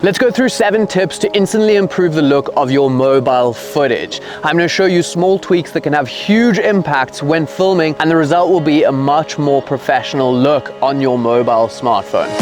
Let's go through 7 tips to instantly improve the look of your mobile footage. I'm going to show you small tweaks that can have huge impacts when filming, and the result will be a much more professional look on your mobile smartphone.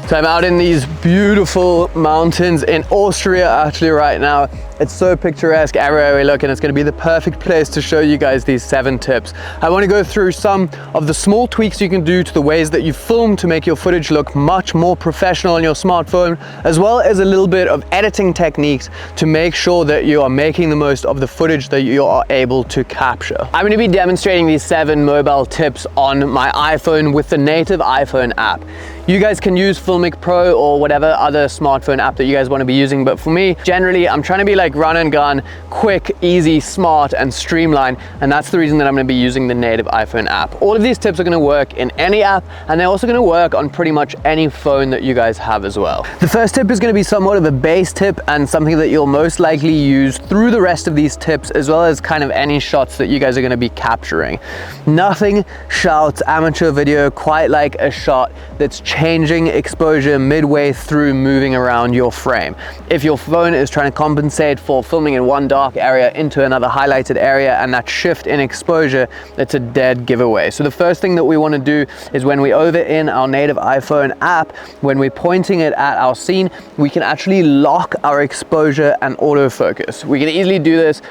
So I'm out in these beautiful mountains in Austria actually right now. It's so picturesque everywhere we look, and it's going to be the perfect place to show you guys these 7 tips. I want to go through some of the small tweaks you can do to the ways that you film to make your footage look much more professional on your smartphone, as well as a little bit of editing techniques to make sure that you are making the most of the footage that you are able to capture. I'm going to be demonstrating these 7 mobile tips on my iPhone with the native iPhone app. You guys can use Filmic Pro or whatever other smartphone app that you guys want to be using, but for me, generally, I'm trying to be like run and gun, quick, easy, smart, and streamlined, and that's the reason that I'm going to be using the native iPhone app. All of these tips are going to work in any app, and they're also going to work on pretty much any phone that you guys have as well. The first tip is going to be somewhat of a base tip and something that you'll most likely use through the rest of these tips, as well as kind of any shots that you guys are going to be capturing. Nothing shouts amateur video quite like a shot that's changing exposure midway through moving around your frame. If your phone is trying to compensate for filming in one dark area into another highlighted area, and that shift in exposure, it's a dead giveaway. So the first thing that we want to do is when we over in our native iPhone app, when we're pointing it at our scene, we can actually lock our exposure and autofocus. We can easily do this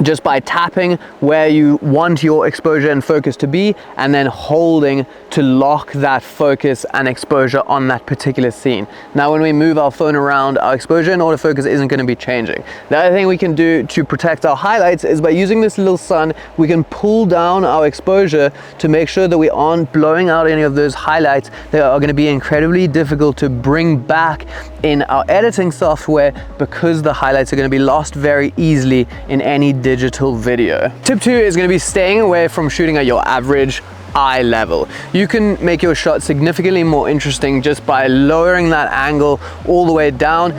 just by tapping where you want your exposure and focus to be, and then holding to lock that focus and exposure on that particular scene. Now, when we move our phone around, our exposure and autofocus isn't going to be changing. The other thing we can do to protect our highlights is by using this little sun, we can pull down our exposure to make sure that we aren't blowing out any of those highlights that are going to be incredibly difficult to bring back in our editing software, because the highlights are going to be lost very easily in any digital video. Tip 2 is going to be staying away from shooting at your average eye level. You can make your shot significantly more interesting just by lowering that angle all the way down.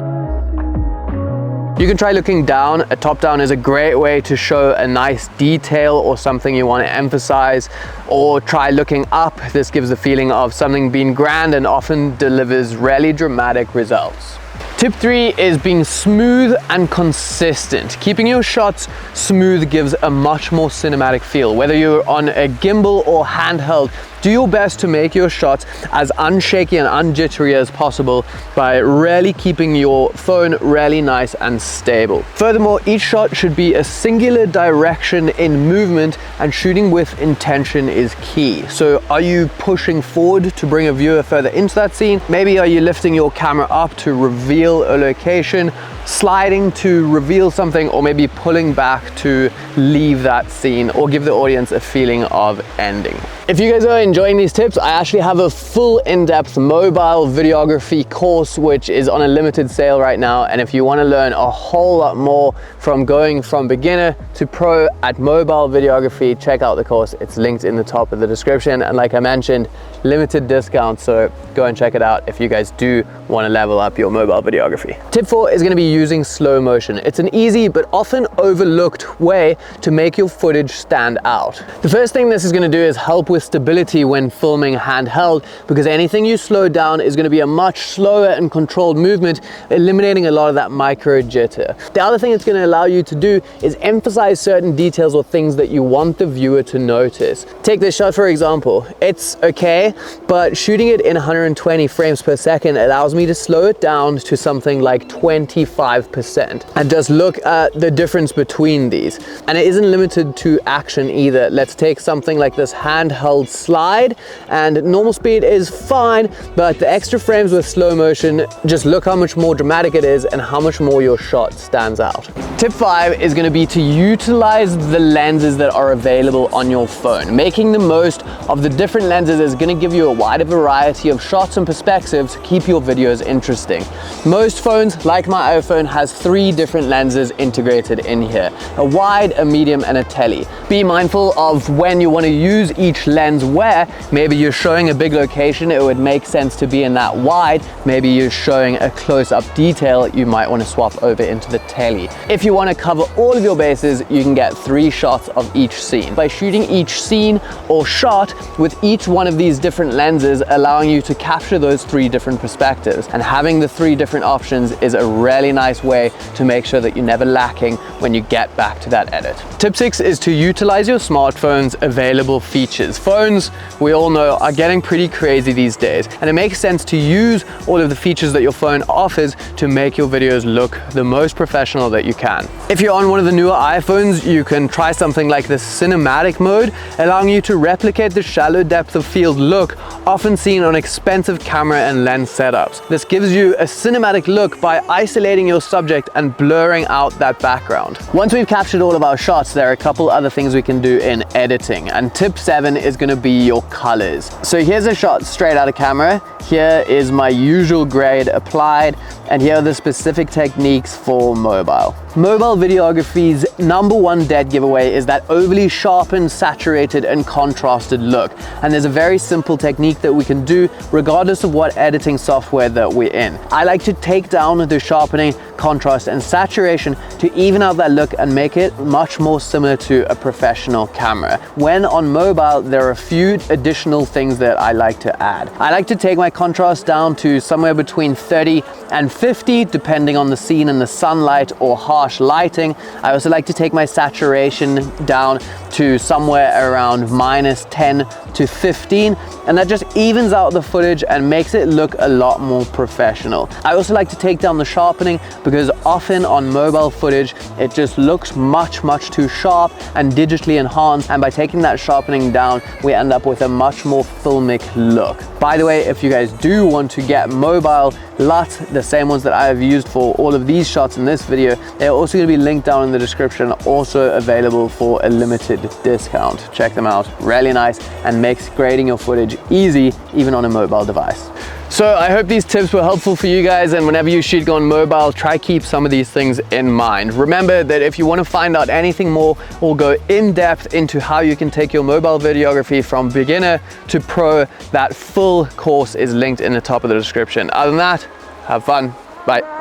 You can try looking down. A top down is a great way to show a nice detail or something you want to emphasize, or try looking up. This gives the feeling of something being grand and often delivers really dramatic results. Tip 3 is being smooth and consistent. Keeping your shots smooth gives a much more cinematic feel. Whether you're on a gimbal or handheld, do your best to make your shots as unshaky and unjittery as possible by really keeping your phone really nice and stable. Furthermore, each shot should be a singular direction in movement, and shooting with intention is key. So are you pushing forward to bring a viewer further into that scene? Maybe are you lifting your camera up to reveal a location, sliding to reveal something, or maybe pulling back to leave that scene or give the audience a feeling of ending. If you guys are enjoying these tips, I actually have a full in-depth mobile videography course which is on a limited sale right now, and if you want to learn a whole lot more from going from beginner to pro at mobile videography, check out the course. It's linked in the top of the description, and like I mentioned, limited discount, so go and check it out if you guys do want to level up your mobile videography. Tip 4 is going to be using slow motion. It's an easy but often overlooked way to make your footage stand out. The first thing this is going to do is help with stability when filming handheld, because anything you slow down is going to be a much slower and controlled movement, eliminating a lot of that micro jitter. The other thing it's going to allow you to do is emphasize certain details or things that you want the viewer to notice. Take this shot for example. It's okay, but shooting it in 120 frames per second allows me to slow it down to something like 25%, and just look at the difference between these. And it isn't limited to action either. Let's take something like this handheld slide, and normal speed is fine, but the extra frames with slow motion, just look how much more dramatic it is and how much more your shot stands out. Tip 5 is going to be to utilize the lenses that are available on your phone. Making the most of the different lenses is going to give you a wider variety of shots and perspectives to keep your videos interesting. Most phones, like my iPhone, iPhone has 3 different lenses integrated in here, a wide, a medium, and a tele. Be mindful of when you want to use each lens where. Maybe you're showing a big location, it would make sense to be in that wide. Maybe you're showing a close-up detail, you might want to swap over into the tele. If you want to cover all of your bases, you can get 3 shots of each scene. By shooting each scene or shot with each one of these different lenses, allowing you to capture those 3 different perspectives, and having the 3 different options is a really nice way to make sure that you're never lacking when you get back to that edit. Tip 6 is to utilize your smartphone's available features. Phones, we all know, are getting pretty crazy these days, and it makes sense to use all of the features that your phone offers to make your videos look the most professional that you can. If you're on one of the newer iPhones, you can try something like the cinematic mode, allowing you to replicate the shallow depth of field look often seen on expensive camera and lens setups. This gives you a cinematic look by isolating your subject and blurring out that background. Once we've captured all of our shots, there are a couple other things we can do in editing, and tip 7 is going to be your colors. So here's a shot straight out of camera. Here is my usual grade applied, and here are the specific techniques for mobile. Mobile videography's #1 dead giveaway is that overly sharpened, saturated, and contrasted look. And there's a very simple technique that we can do regardless of what editing software that we're in. I like to take down the sharpening, contrast, and saturation to even out that look and make it much more similar to a professional camera. When on mobile, there are a few additional things that I like to add. I like to take my contrast down to somewhere between 30 and 50, depending on the scene and the sunlight or harsh lighting. I also like to take my saturation down to somewhere around -10 to 15, and that just evens out the footage and makes it look a lot more professional. I also like to take down the sharpening because often on mobile footage, it just looks much too sharp and digitally enhanced, and by taking that sharpening down, we end up with a much more filmic look. By the way, if you guys do want to get mobile LUTs, the same ones that I have used for all of these shots in this video, they're also going to be linked down in the description, also available for a limited discount. Check them out, really nice, and makes grading your footage easy even on a mobile device. So I hope these tips were helpful for you guys, and whenever you shoot on mobile, try keep some of these things in mind. Remember that if you want to find out anything more or go in depth into how you can take your mobile videography from beginner to pro, that full course is linked in the top of the description. Other than that, have fun. Bye.